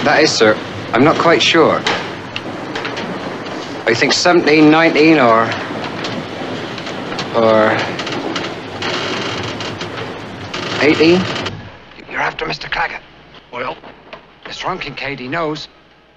That is, sir. I'm not quite sure. I think 17, 19, or 18. You're after Mr. Claggett. Well, Mr. Ron Kincaid, he knows.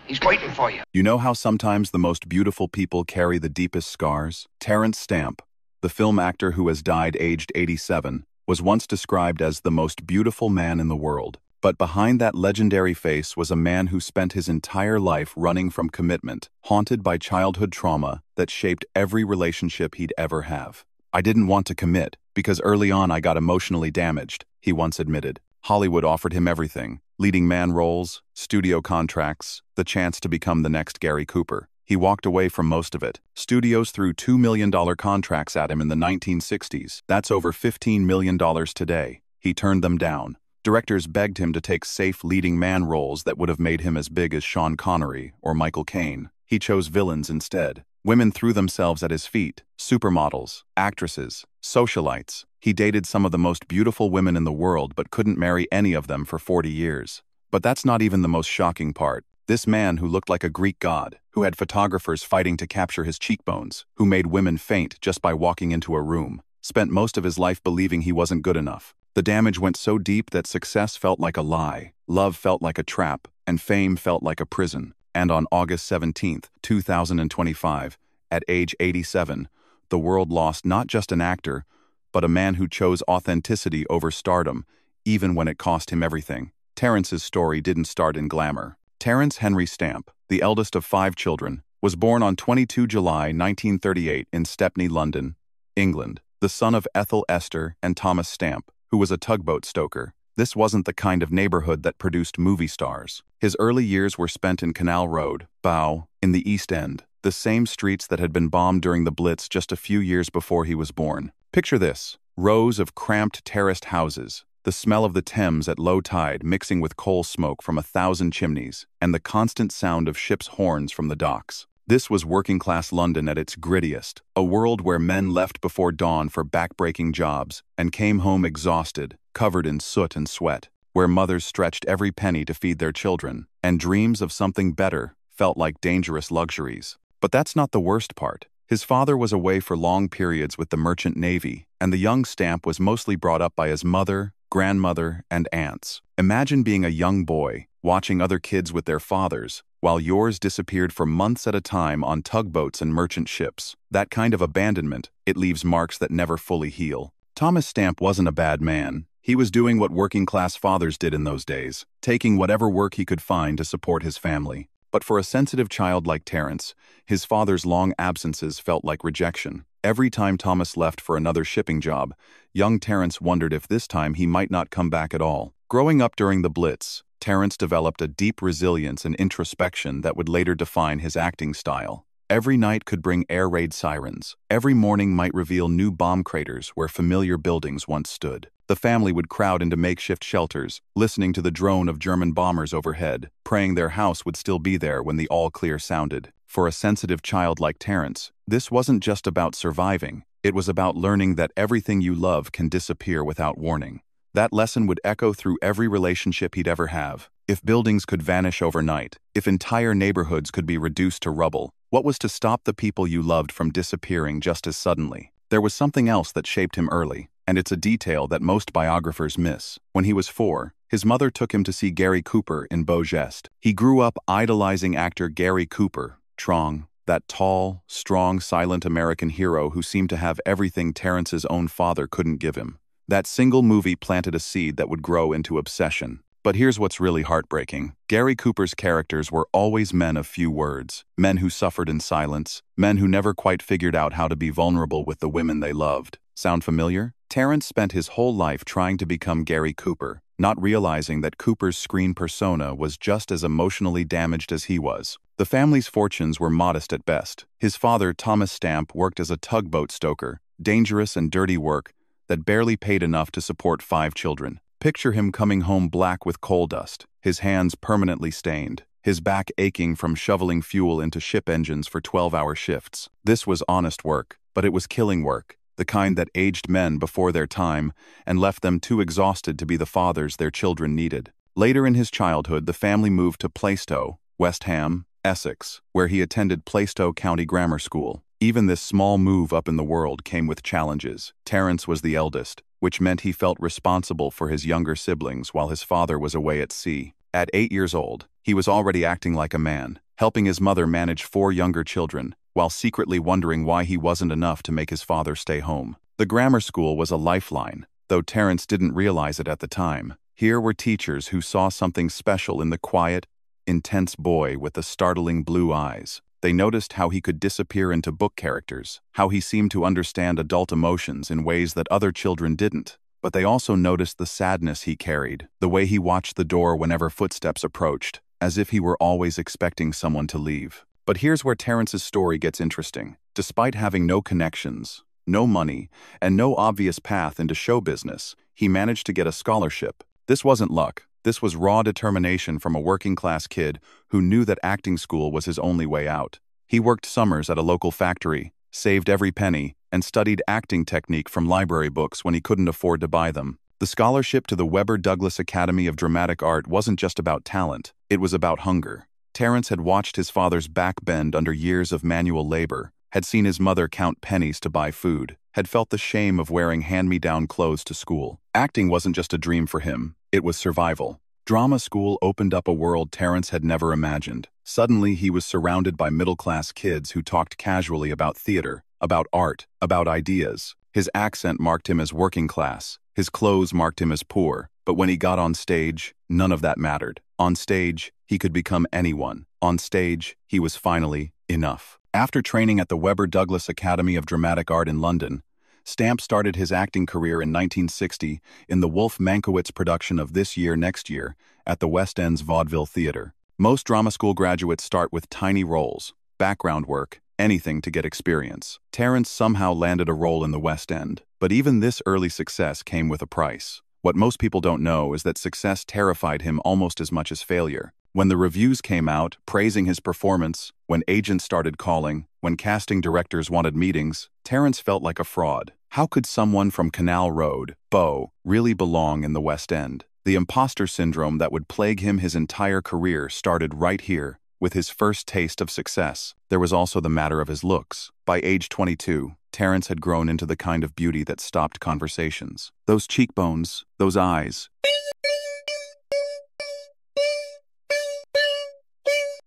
He's waiting for you. You know how sometimes the most beautiful people carry the deepest scars? Terence Stamp, the film actor who has died aged 87, was once described as the most beautiful man in the world. But behind that legendary face was a man who spent his entire life running from commitment, haunted by childhood trauma that shaped every relationship he'd ever have. "I didn't want to commit, because early on I got emotionally damaged," he once admitted. Hollywood offered him everything: leading man roles, studio contracts, the chance to become the next Gary Cooper. He walked away from most of it. Studios threw $2 million contracts at him in the 1960s. That's over $15 million today. He turned them down. Directors begged him to take safe leading man roles that would have made him as big as Sean Connery or Michael Caine. He chose villains instead. Women threw themselves at his feet: supermodels, actresses, socialites. He dated some of the most beautiful women in the world but couldn't marry any of them for 40 years. But that's not even the most shocking part. This man who looked like a Greek god, who had photographers fighting to capture his cheekbones, who made women faint just by walking into a room, spent most of his life believing he wasn't good enough. The damage went so deep that success felt like a lie, love felt like a trap, and fame felt like a prison. And on August 17, 2025, at age 87, the world lost not just an actor, but a man who chose authenticity over stardom, even when it cost him everything. Terence's story didn't start in glamour. Terence Henry Stamp, the eldest of 5 children, was born on 22 July 1938 in Stepney, London, England, the son of Ethel Esther and Thomas Stamp, who was a tugboat stoker. This wasn't the kind of neighborhood that produced movie stars. His early years were spent in Canal Road, Bow, in the East End, the same streets that had been bombed during the Blitz just a few years before he was born. Picture this: rows of cramped terraced houses, the smell of the Thames at low tide mixing with coal smoke from 1,000 chimneys, and the constant sound of ships' horns from the docks. This was working-class London at its grittiest, a world where men left before dawn for back-breaking jobs and came home exhausted, covered in soot and sweat, where mothers stretched every penny to feed their children, and dreams of something better felt like dangerous luxuries. But that's not the worst part. His father was away for long periods with the Merchant Navy, and the young Stamp was mostly brought up by his mother, grandmother, and aunts. Imagine being a young boy, watching other kids with their fathers, while yours disappeared for months at a time on tugboats and merchant ships. That kind of abandonment, it leaves marks that never fully heal. Thomas Stamp wasn't a bad man. He was doing what working-class fathers did in those days, taking whatever work he could find to support his family. But for a sensitive child like Terence, his father's long absences felt like rejection. Every time Thomas left for another shipping job, young Terence wondered if this time he might not come back at all. Growing up during the Blitz, Terence developed a deep resilience and introspection that would later define his acting style. Every night could bring air raid sirens. Every morning might reveal new bomb craters where familiar buildings once stood. The family would crowd into makeshift shelters, listening to the drone of German bombers overhead, praying their house would still be there when the all-clear sounded. For a sensitive child like Terence, this wasn't just about surviving. It was about learning that everything you love can disappear without warning. That lesson would echo through every relationship he'd ever have. If buildings could vanish overnight, if entire neighborhoods could be reduced to rubble, what was to stop the people you loved from disappearing just as suddenly? There was something else that shaped him early, and it's a detail that most biographers miss. When he was 4, his mother took him to see Gary Cooper in Beau Geste. He grew up idolizing actor Gary Cooper, Trong, that tall, strong, silent American hero who seemed to have everything Terence's own father couldn't give him. That single movie planted a seed that would grow into obsession. But here's what's really heartbreaking. Gary Cooper's characters were always men of few words, men who suffered in silence, men who never quite figured out how to be vulnerable with the women they loved. Sound familiar? Terence spent his whole life trying to become Gary Cooper, not realizing that Cooper's screen persona was just as emotionally damaged as he was. The family's fortunes were modest at best. His father, Thomas Stamp, worked as a tugboat stoker, dangerous and dirty work that barely paid enough to support 5 children. Picture him coming home black with coal dust, his hands permanently stained, his back aching from shoveling fuel into ship engines for 12-hour shifts. This was honest work, but it was killing work, the kind that aged men before their time and left them too exhausted to be the fathers their children needed. Later in his childhood, the family moved to Plaistow, West Ham, Essex, where he attended Plaistow County Grammar School. Even this small move up in the world came with challenges. Terence was the eldest, which meant he felt responsible for his younger siblings while his father was away at sea. At 8 years old, he was already acting like a man, helping his mother manage 4 younger children, while secretly wondering why he wasn't enough to make his father stay home. The grammar school was a lifeline, though Terence didn't realize it at the time. Here were teachers who saw something special in the quiet, intense boy with the startling blue eyes. They noticed how he could disappear into book characters, how he seemed to understand adult emotions in ways that other children didn't. But they also noticed the sadness he carried, the way he watched the door whenever footsteps approached, as if he were always expecting someone to leave. But here's where Terence's story gets interesting. Despite having no connections, no money, and no obvious path into show business, he managed to get a scholarship. This wasn't luck. This was raw determination from a working-class kid who knew that acting school was his only way out. He worked summers at a local factory, saved every penny, and studied acting technique from library books when he couldn't afford to buy them. The scholarship to the Webber Douglas Academy of Dramatic Art wasn't just about talent, it was about hunger. Terence had watched his father's back bend under years of manual labor, had seen his mother count pennies to buy food, had felt the shame of wearing hand-me-down clothes to school. Acting wasn't just a dream for him, it was survival. Drama school opened up a world Terence had never imagined. Suddenly, he was surrounded by middle-class kids who talked casually about theater, about art, about ideas. His accent marked him as working class. His clothes marked him as poor. But when he got on stage, none of that mattered. On stage, he could become anyone. On stage, he was finally enough. After training at the Webber Douglas Academy of Dramatic Art in London, Stamp started his acting career in 1960 in the Wolf Mankiewicz production of This Year, Next Year at the West End's Vaudeville Theatre. Most drama school graduates start with tiny roles, background work, anything to get experience. Terence somehow landed a role in the West End, but even this early success came with a price. What most people don't know is that success terrified him almost as much as failure. When the reviews came out, praising his performance, when agents started calling, when casting directors wanted meetings, Terence felt like a fraud. How could someone from Canal Road, Bow, really belong in the West End? The imposter syndrome that would plague him his entire career started right here, with his first taste of success. There was also the matter of his looks. By age 22, Terence had grown into the kind of beauty that stopped conversations. Those cheekbones, those eyes.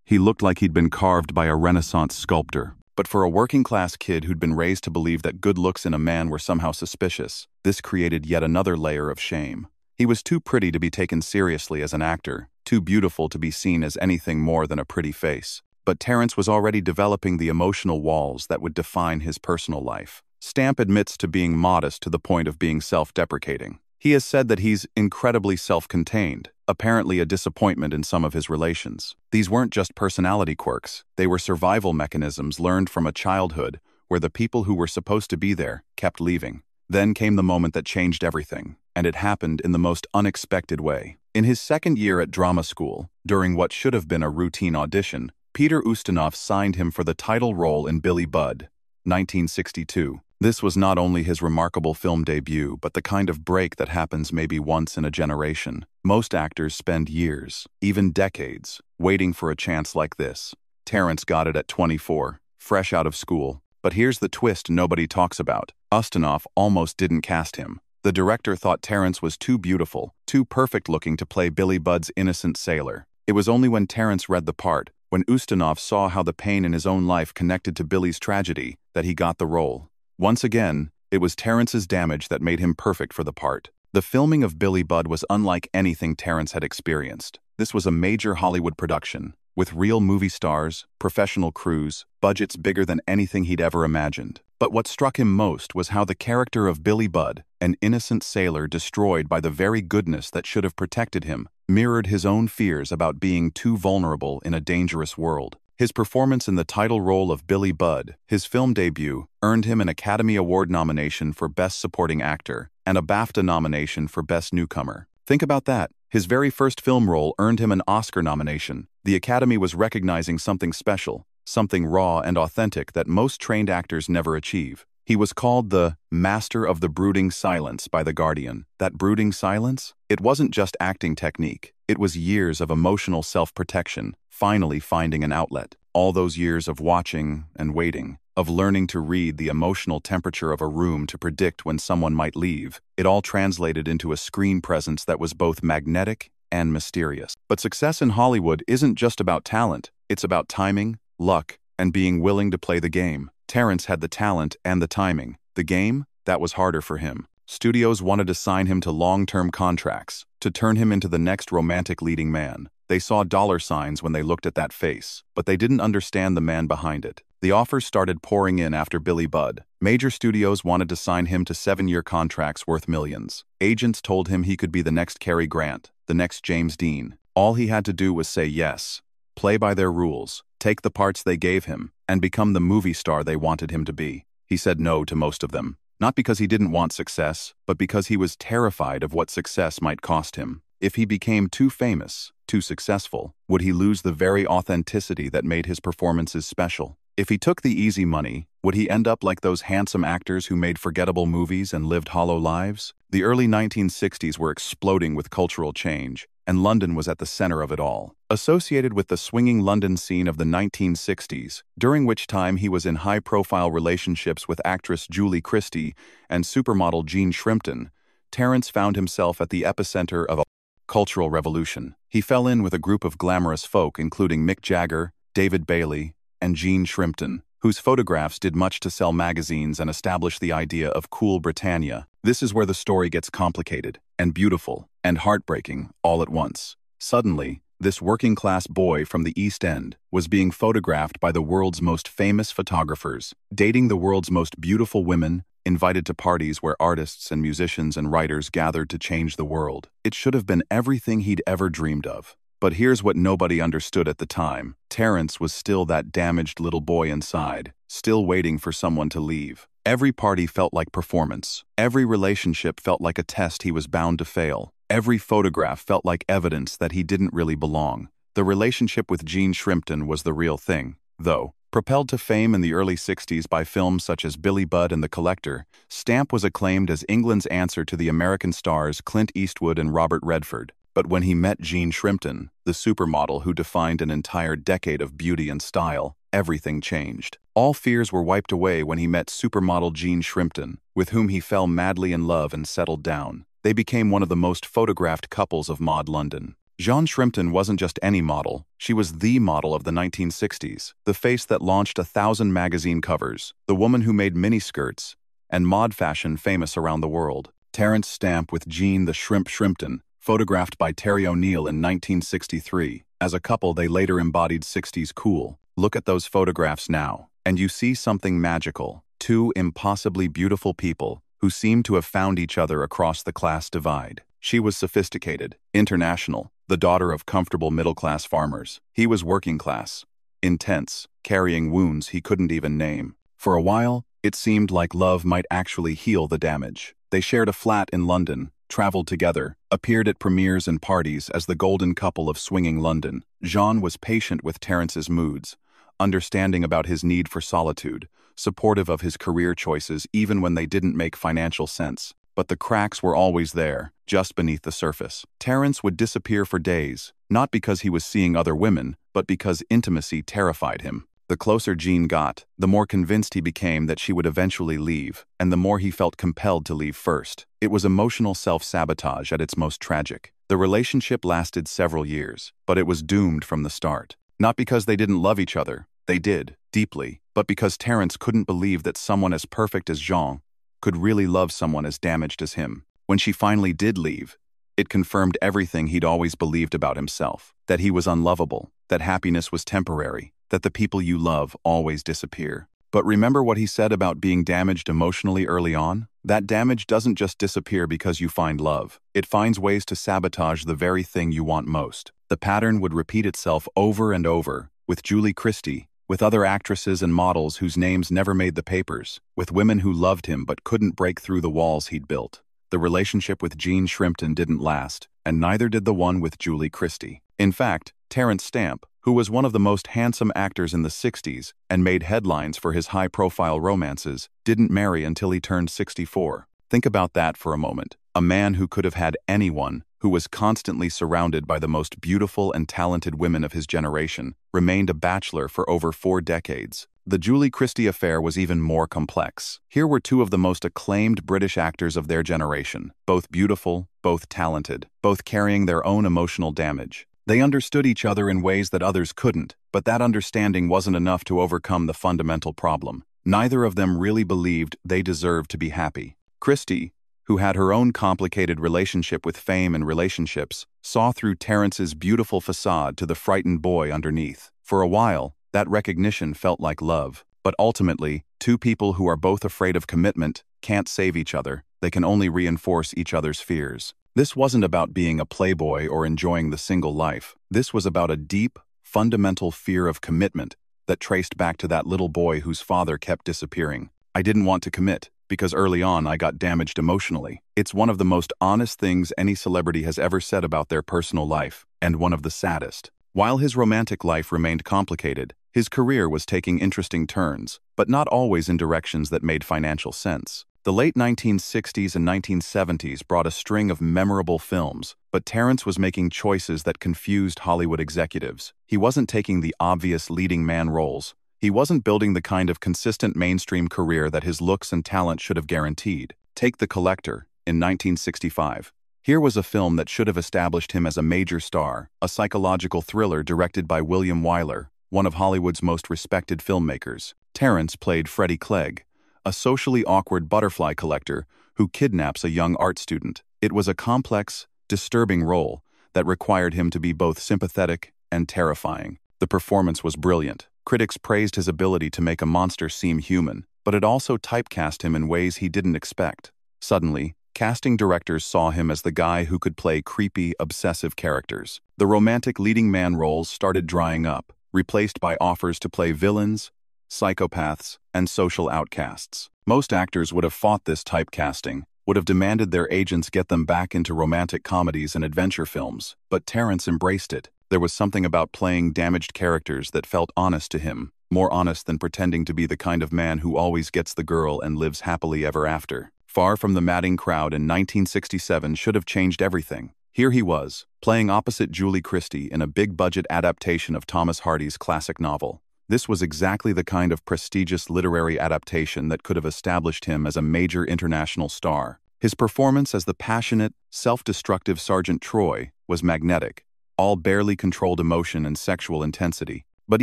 He looked like he'd been carved by a Renaissance sculptor. But for a working-class kid who'd been raised to believe that good looks in a man were somehow suspicious, this created yet another layer of shame. He was too pretty to be taken seriously as an actor, too beautiful to be seen as anything more than a pretty face. But Terence was already developing the emotional walls that would define his personal life. Stamp admits to being modest to the point of being self-deprecating. He has said that he's incredibly self-contained, apparently a disappointment in some of his relations. These weren't just personality quirks, they were survival mechanisms learned from a childhood where the people who were supposed to be there kept leaving. Then came the moment that changed everything, and it happened in the most unexpected way. In his second year at drama school, during what should have been a routine audition, Peter Ustinov signed him for the title role in Billy Budd, 1962. This was not only his remarkable film debut, but the kind of break that happens maybe once in a generation. Most actors spend years, even decades, waiting for a chance like this. Terence got it at 24, fresh out of school. But here's the twist nobody talks about. Ustinov almost didn't cast him. The director thought Terence was too beautiful, too perfect-looking to play Billy Budd's innocent sailor. It was only when Terence read the part, when Ustinov saw how the pain in his own life connected to Billy's tragedy, that he got the role. Once again, it was Terence's damage that made him perfect for the part. The filming of Billy Budd was unlike anything Terence had experienced. This was a major Hollywood production, with real movie stars, professional crews, budgets bigger than anything he'd ever imagined. But what struck him most was how the character of Billy Budd, an innocent sailor destroyed by the very goodness that should have protected him, mirrored his own fears about being too vulnerable in a dangerous world. His performance in the title role of Billy Budd, his film debut, earned him an Academy Award nomination for Best Supporting Actor and a BAFTA nomination for Best Newcomer. Think about that. His very first film role earned him an Oscar nomination. The Academy was recognizing something special, something raw and authentic that most trained actors never achieve. He was called the Master of the Brooding Silence by The Guardian. That brooding silence? It wasn't just acting technique. It was years of emotional self-protection, finally finding an outlet. All those years of watching and waiting, of learning to read the emotional temperature of a room to predict when someone might leave, it all translated into a screen presence that was both magnetic and mysterious. But success in Hollywood isn't just about talent. It's about timing, luck, and being willing to play the game. Terence had the talent and the timing. The game, that was harder for him. Studios wanted to sign him to long-term contracts, to turn him into the next romantic leading man. They saw dollar signs when they looked at that face, but they didn't understand the man behind it. The offers started pouring in after Billy Budd. Major studios wanted to sign him to 7-year contracts worth millions. Agents told him he could be the next Cary Grant, the next James Dean. All he had to do was say yes, play by their rules, take the parts they gave him, and become the movie star they wanted him to be. He said no to most of them. Not because he didn't want success, but because he was terrified of what success might cost him. If he became too famous, too successful, would he lose the very authenticity that made his performances special? If he took the easy money, would he end up like those handsome actors who made forgettable movies and lived hollow lives? The early 1960s were exploding with cultural change, and London was at the center of it all. Associated with the swinging London scene of the 1960s, during which time he was in high-profile relationships with actress Julie Christie and supermodel Jean Shrimpton, Terence found himself at the epicenter of a cultural revolution. He fell in with a group of glamorous folk including Mick Jagger, David Bailey, and Jean Shrimpton, whose photographs did much to sell magazines and establish the idea of cool Britannia. This is where the story gets complicated, and beautiful, and heartbreaking, all at once. Suddenly, this working-class boy from the East End was being photographed by the world's most famous photographers, dating the world's most beautiful women, invited to parties where artists and musicians and writers gathered to change the world. It should have been everything he'd ever dreamed of. But here's what nobody understood at the time. Terence was still that damaged little boy inside, still waiting for someone to leave. Every party felt like performance. Every relationship felt like a test he was bound to fail. Every photograph felt like evidence that he didn't really belong. The relationship with Jean Shrimpton was the real thing, though. Propelled to fame in the early 60s by films such as Billy Budd and The Collector, Stamp was acclaimed as England's answer to the American stars Clint Eastwood and Robert Redford. But when he met Jean Shrimpton, the supermodel who defined an entire decade of beauty and style, everything changed. All fears were wiped away when he met supermodel Jean Shrimpton, with whom he fell madly in love and settled down. They became one of the most photographed couples of mod London. Jean Shrimpton wasn't just any model, she was the model of the 1960s, the face that launched 1,000 magazine covers, the woman who made miniskirts and mod fashion famous around the world. Terence Stamp with Jean the Shrimp Shrimpton, photographed by Terry O'Neill in 1963. As a couple, they later embodied 60s cool. Look at those photographs now, and you see something magical. Two impossibly beautiful people who seemed to have found each other across the class divide. She was sophisticated, international, the daughter of comfortable middle-class farmers. He was working class, intense, carrying wounds he couldn't even name. For a while, it seemed like love might actually heal the damage. They shared a flat in London, traveled together, appeared at premieres and parties as the golden couple of swinging London. Jean was patient with Terence's moods, understanding about his need for solitude, supportive of his career choices even when they didn't make financial sense. But the cracks were always there, just beneath the surface. Terence would disappear for days, not because he was seeing other women, but because intimacy terrified him. The closer Jean got, the more convinced he became that she would eventually leave, and the more he felt compelled to leave first. It was emotional self-sabotage at its most tragic. The relationship lasted several years, but it was doomed from the start. Not because they didn't love each other, they did, deeply, but because Terence couldn't believe that someone as perfect as Jean could really love someone as damaged as him. When she finally did leave, it confirmed everything he'd always believed about himself, that he was unlovable, that happiness was temporary, that the people you love always disappear. But remember what he said about being damaged emotionally early on? That damage doesn't just disappear because you find love. It finds ways to sabotage the very thing you want most. The pattern would repeat itself over and over, with Julie Christie, with other actresses and models whose names never made the papers, with women who loved him but couldn't break through the walls he'd built. The relationship with Jean Shrimpton didn't last, and neither did the one with Julie Christie. In fact, Terence Stamp, who was one of the most handsome actors in the 60s and made headlines for his high-profile romances, didn't marry until he turned 64. Think about that for a moment. A man who could have had anyone, who was constantly surrounded by the most beautiful and talented women of his generation, remained a bachelor for over 4 decades. The Julie Christie affair was even more complex. Here were two of the most acclaimed British actors of their generation, both beautiful, both talented, both carrying their own emotional damage. They understood each other in ways that others couldn't, but that understanding wasn't enough to overcome the fundamental problem. Neither of them really believed they deserved to be happy. Christie, who had her own complicated relationship with fame and relationships, saw through Terence's beautiful facade to the frightened boy underneath. For a while, that recognition felt like love. But ultimately, two people who are both afraid of commitment can't save each other. They can only reinforce each other's fears. This wasn't about being a playboy or enjoying the single life. This was about a deep, fundamental fear of commitment that traced back to that little boy whose father kept disappearing. I didn't want to commit, because early on I got damaged emotionally. It's one of the most honest things any celebrity has ever said about their personal life, and one of the saddest. While his romantic life remained complicated, his career was taking interesting turns, but not always in directions that made financial sense. The late 1960s and 1970s brought a string of memorable films, but Terence was making choices that confused Hollywood executives. He wasn't taking the obvious leading man roles. He wasn't building the kind of consistent mainstream career that his looks and talent should have guaranteed. Take The Collector, in 1965. Here was a film that should have established him as a major star, a psychological thriller directed by William Wyler, one of Hollywood's most respected filmmakers. Terence played Freddie Clegg, a socially awkward butterfly collector who kidnaps a young art student. It was a complex, disturbing role that required him to be both sympathetic and terrifying. The performance was brilliant. Critics praised his ability to make a monster seem human, but it also typecast him in ways he didn't expect. Suddenly, casting directors saw him as the guy who could play creepy, obsessive characters. The romantic leading man roles started drying up, replaced by offers to play villains, psychopaths, and social outcasts. Most actors would have fought this typecasting, would have demanded their agents get them back into romantic comedies and adventure films, but Terence embraced it. There was something about playing damaged characters that felt honest to him, more honest than pretending to be the kind of man who always gets the girl and lives happily ever after. Far from the madding crowd in 1967 should have changed everything. Here he was, playing opposite Julie Christie in a big-budget adaptation of Thomas Hardy's classic novel. This was exactly the kind of prestigious literary adaptation that could have established him as a major international star. His performance as the passionate, self-destructive Sergeant Troy was magnetic, all barely controlled emotion and sexual intensity. But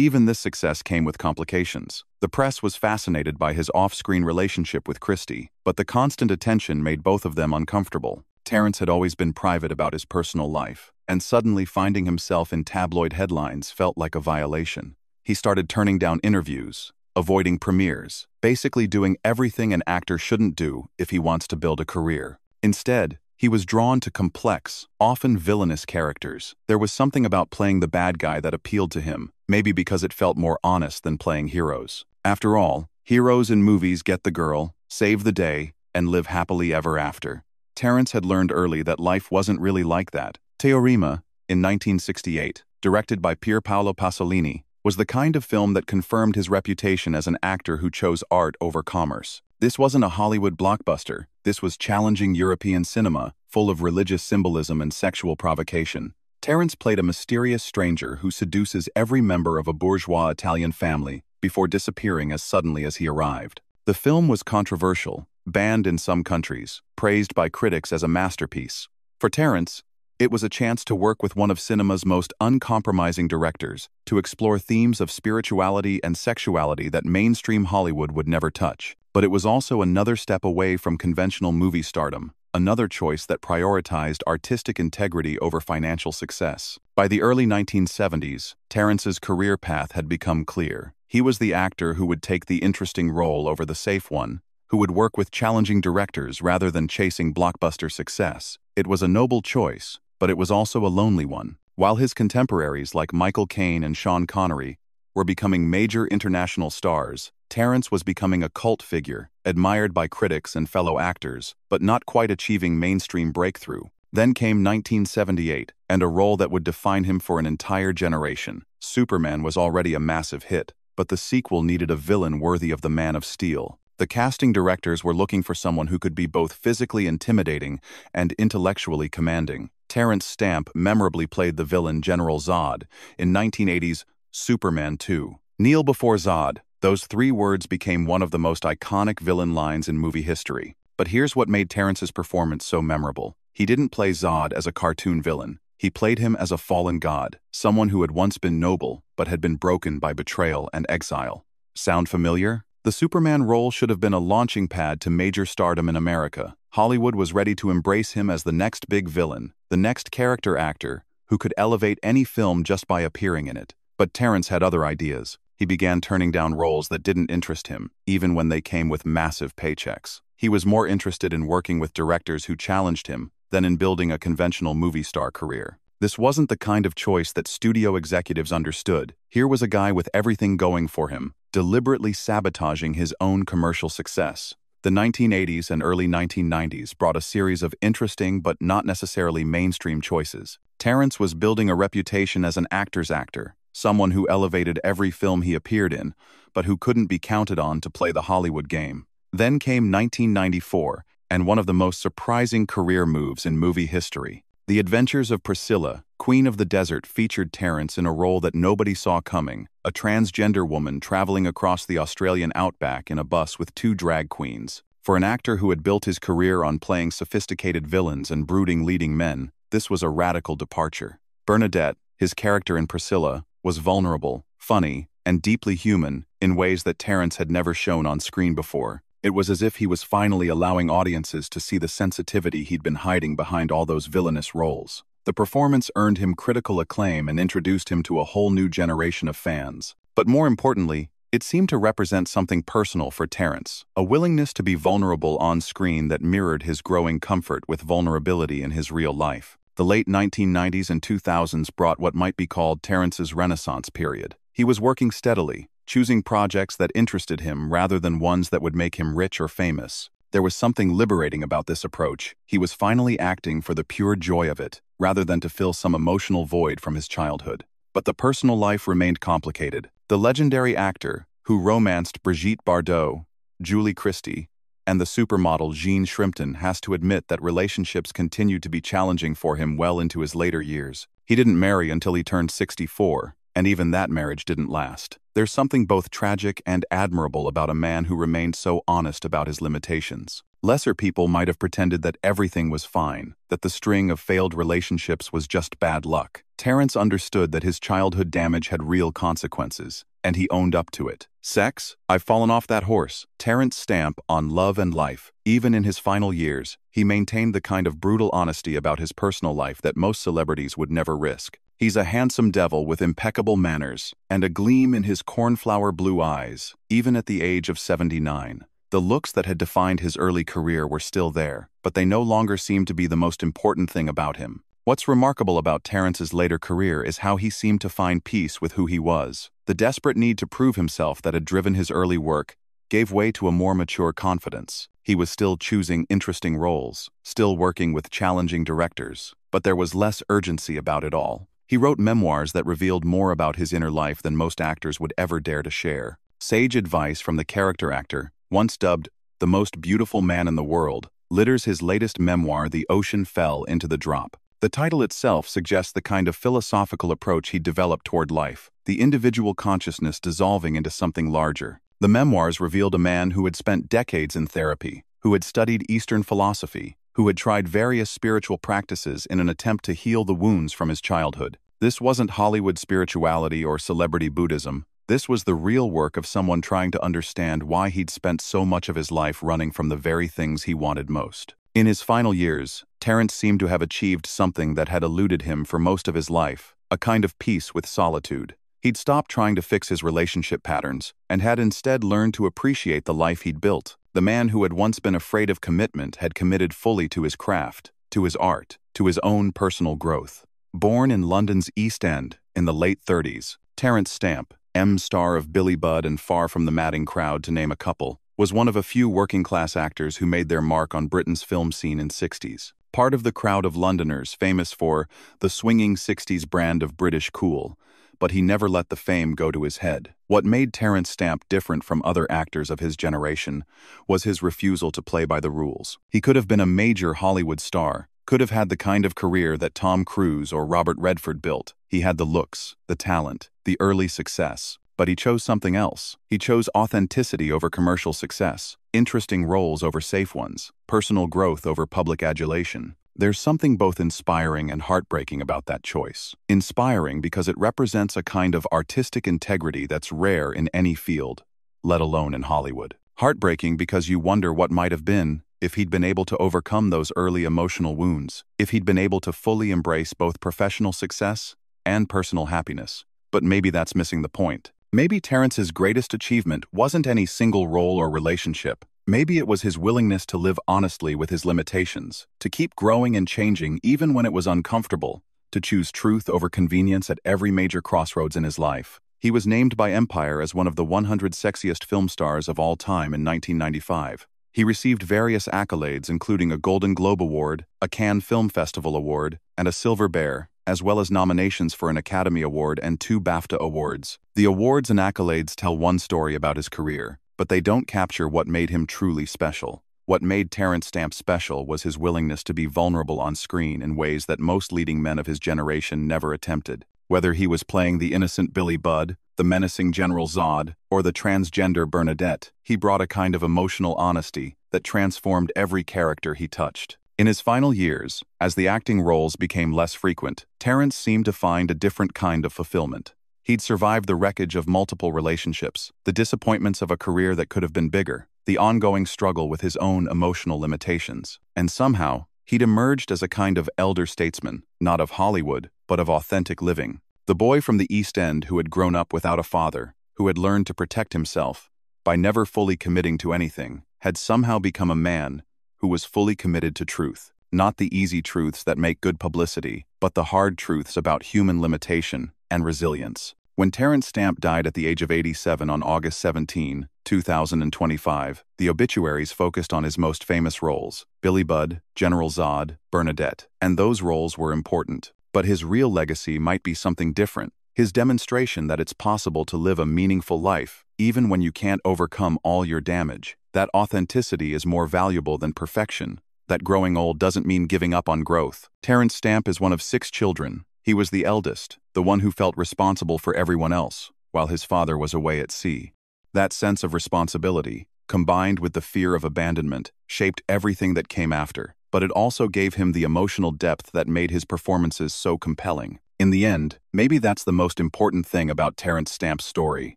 even this success came with complications. The press was fascinated by his off-screen relationship with Christie, but the constant attention made both of them uncomfortable. Terence had always been private about his personal life, and suddenly finding himself in tabloid headlines felt like a violation. He started turning down interviews, avoiding premieres, basically doing everything an actor shouldn't do if he wants to build a career. Instead, he was drawn to complex, often villainous characters. There was something about playing the bad guy that appealed to him, maybe because it felt more honest than playing heroes. After all, heroes in movies get the girl, save the day, and live happily ever after. Terence had learned early that life wasn't really like that. Teorema, in 1968, directed by Pier Paolo Pasolini, was the kind of film that confirmed his reputation as an actor who chose art over commerce. This wasn't a Hollywood blockbuster. This was challenging European cinema, full of religious symbolism and sexual provocation. Terence played a mysterious stranger who seduces every member of a bourgeois Italian family before disappearing as suddenly as he arrived. The film was controversial, banned in some countries, praised by critics as a masterpiece. For Terence, it was a chance to work with one of cinema's most uncompromising directors, to explore themes of spirituality and sexuality that mainstream Hollywood would never touch. But it was also another step away from conventional movie stardom, another choice that prioritized artistic integrity over financial success. By the early 1970s, Terence's career path had become clear. He was the actor who would take the interesting role over the safe one, who would work with challenging directors rather than chasing blockbuster success. It was a noble choice, but it was also a lonely one. While his contemporaries like Michael Caine and Sean Connery were becoming major international stars, Terence was becoming a cult figure, admired by critics and fellow actors, but not quite achieving mainstream breakthrough. Then came 1978, and a role that would define him for an entire generation. Superman was already a massive hit, but the sequel needed a villain worthy of the Man of Steel. The casting directors were looking for someone who could be both physically intimidating and intellectually commanding. Terence Stamp memorably played the villain General Zod in 1980's Superman 2. Kneel before Zod. Those 3 words became one of the most iconic villain lines in movie history. But here's what made Terence's performance so memorable. He didn't play Zod as a cartoon villain. He played him as a fallen god, someone who had once been noble but had been broken by betrayal and exile. Sound familiar? The Superman role should have been a launching pad to major stardom in America. Hollywood was ready to embrace him as the next big villain, the next character actor who could elevate any film just by appearing in it. But Terence had other ideas. He began turning down roles that didn't interest him, even when they came with massive paychecks. He was more interested in working with directors who challenged him than in building a conventional movie star career. This wasn't the kind of choice that studio executives understood. Here was a guy with everything going for him, deliberately sabotaging his own commercial success. The 1980s and early 1990s brought a series of interesting but not necessarily mainstream choices. Terence was building a reputation as an actor's actor, someone who elevated every film he appeared in, but who couldn't be counted on to play the Hollywood game. Then came 1994, and one of the most surprising career moves in movie history. The Adventures of Priscilla, Queen of the Desert, featured Terence in a role that nobody saw coming, a transgender woman traveling across the Australian outback in a bus with 2 drag queens. For an actor who had built his career on playing sophisticated villains and brooding leading men, this was a radical departure. Bernadette, his character in Priscilla, was vulnerable, funny, and deeply human in ways that Terence had never shown on screen before. It was as if he was finally allowing audiences to see the sensitivity he'd been hiding behind all those villainous roles. The performance earned him critical acclaim and introduced him to a whole new generation of fans. But more importantly, it seemed to represent something personal for Terence, a willingness to be vulnerable on screen that mirrored his growing comfort with vulnerability in his real life. The late 1990s and 2000s brought what might be called Terence's Renaissance period. He was working steadily, choosing projects that interested him rather than ones that would make him rich or famous. There was something liberating about this approach. He was finally acting for the pure joy of it, rather than to fill some emotional void from his childhood. But the personal life remained complicated. The legendary actor, who romanced Brigitte Bardot, Julie Christie, and the supermodel Jean Shrimpton, has to admit that relationships continued to be challenging for him well into his later years. He didn't marry until he turned 64, and even that marriage didn't last. There's something both tragic and admirable about a man who remained so honest about his limitations. Lesser people might have pretended that everything was fine, that the string of failed relationships was just bad luck. Terence understood that his childhood damage had real consequences, and he owned up to it. Sex? I've fallen off that horse. Terence Stamp on Love and Life. Even in his final years, he maintained the kind of brutal honesty about his personal life that most celebrities would never risk. He's a handsome devil with impeccable manners and a gleam in his cornflower blue eyes, even at the age of 79. The looks that had defined his early career were still there, but they no longer seemed to be the most important thing about him. What's remarkable about Terence's later career is how he seemed to find peace with who he was. The desperate need to prove himself that had driven his early work gave way to a more mature confidence. He was still choosing interesting roles, still working with challenging directors, but there was less urgency about it all. He wrote memoirs that revealed more about his inner life than most actors would ever dare to share. Sage advice from the character actor, once dubbed the most beautiful man in the world, litters his latest memoir, The Ocean Fell into the Drop. The title itself suggests the kind of philosophical approach he developed toward life, the individual consciousness dissolving into something larger. The memoirs revealed a man who had spent decades in therapy, who had studied Eastern philosophy, who had tried various spiritual practices in an attempt to heal the wounds from his childhood. This wasn't Hollywood spirituality or celebrity Buddhism. This was the real work of someone trying to understand why he'd spent so much of his life running from the very things he wanted most. In his final years, Terence seemed to have achieved something that had eluded him for most of his life, a kind of peace with solitude. He'd stopped trying to fix his relationship patterns and had instead learned to appreciate the life he'd built. The man who had once been afraid of commitment had committed fully to his craft, to his art, to his own personal growth. Born in London's East End in the late 30s, Terence Stamp, M-star of Billy Budd and Far From the Madding Crowd to name a couple, was one of a few working-class actors who made their mark on Britain's film scene in the 60s. Part of the crowd of Londoners famous for the swinging 60s brand of British cool, but he never let the fame go to his head. What made Terence Stamp different from other actors of his generation was his refusal to play by the rules. He could have been a major Hollywood star, could have had the kind of career that Tom Cruise or Robert Redford built. He had the looks, the talent, the early success. But he chose something else. He chose authenticity over commercial success, interesting roles over safe ones, personal growth over public adulation. There's something both inspiring and heartbreaking about that choice. Inspiring because it represents a kind of artistic integrity that's rare in any field, let alone in Hollywood. Heartbreaking because you wonder what might have been if he'd been able to overcome those early emotional wounds, if he'd been able to fully embrace both professional success and personal happiness. But maybe that's missing the point. Maybe Terence's greatest achievement wasn't any single role or relationship. Maybe it was his willingness to live honestly with his limitations, to keep growing and changing even when it was uncomfortable, to choose truth over convenience at every major crossroads in his life. He was named by Empire as one of the 100 sexiest film stars of all time in 1995. He received various accolades including a Golden Globe Award, a Cannes Film Festival Award, and a Silver Bear, as well as nominations for an Academy Award and 2 BAFTA Awards. The awards and accolades tell one story about his career, but they don't capture what made him truly special. What made Terence Stamp special was his willingness to be vulnerable on screen in ways that most leading men of his generation never attempted. Whether he was playing the innocent Billy Budd, the menacing General Zod, or the transgender Bernadette, he brought a kind of emotional honesty that transformed every character he touched. In his final years, as the acting roles became less frequent, Terence seemed to find a different kind of fulfillment. He'd survived the wreckage of multiple relationships, the disappointments of a career that could have been bigger, the ongoing struggle with his own emotional limitations. And somehow, he'd emerged as a kind of elder statesman, not of Hollywood, but of authentic living. The boy from the East End who had grown up without a father, who had learned to protect himself by never fully committing to anything, had somehow become a man who was fully committed to truth. Not the easy truths that make good publicity, but the hard truths about human limitation and resilience. When Terence Stamp died at the age of 87 on August 17, 2025, the obituaries focused on his most famous roles, Billy Budd, General Zod, Bernadette, and those roles were important. But his real legacy might be something different. His demonstration that it's possible to live a meaningful life, even when you can't overcome all your damage. That authenticity is more valuable than perfection. That growing old doesn't mean giving up on growth. Terence Stamp is one of 6 children. He was the eldest, the one who felt responsible for everyone else, while his father was away at sea. That sense of responsibility, combined with the fear of abandonment, shaped everything that came after. But it also gave him the emotional depth that made his performances so compelling. In the end, maybe that's the most important thing about Terence Stamp's story.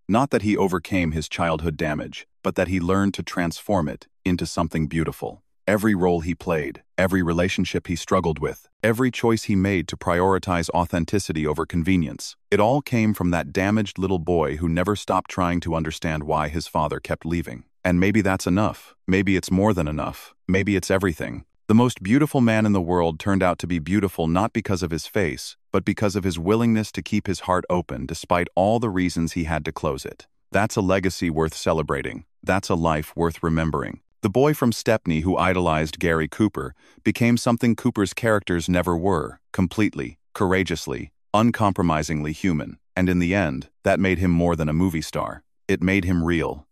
Not that he overcame his childhood damage, but that he learned to transform it into something beautiful. Every role he played, every relationship he struggled with, every choice he made to prioritize authenticity over convenience, it all came from that damaged little boy who never stopped trying to understand why his father kept leaving. And maybe that's enough. Maybe it's more than enough. Maybe it's everything. The most beautiful man in the world turned out to be beautiful not because of his face, but because of his willingness to keep his heart open despite all the reasons he had to close it. That's a legacy worth celebrating. That's a life worth remembering. The boy from Stepney who idolized Gary Cooper became something Cooper's characters never were, completely, courageously, uncompromisingly human. And in the end, that made him more than a movie star. It made him real.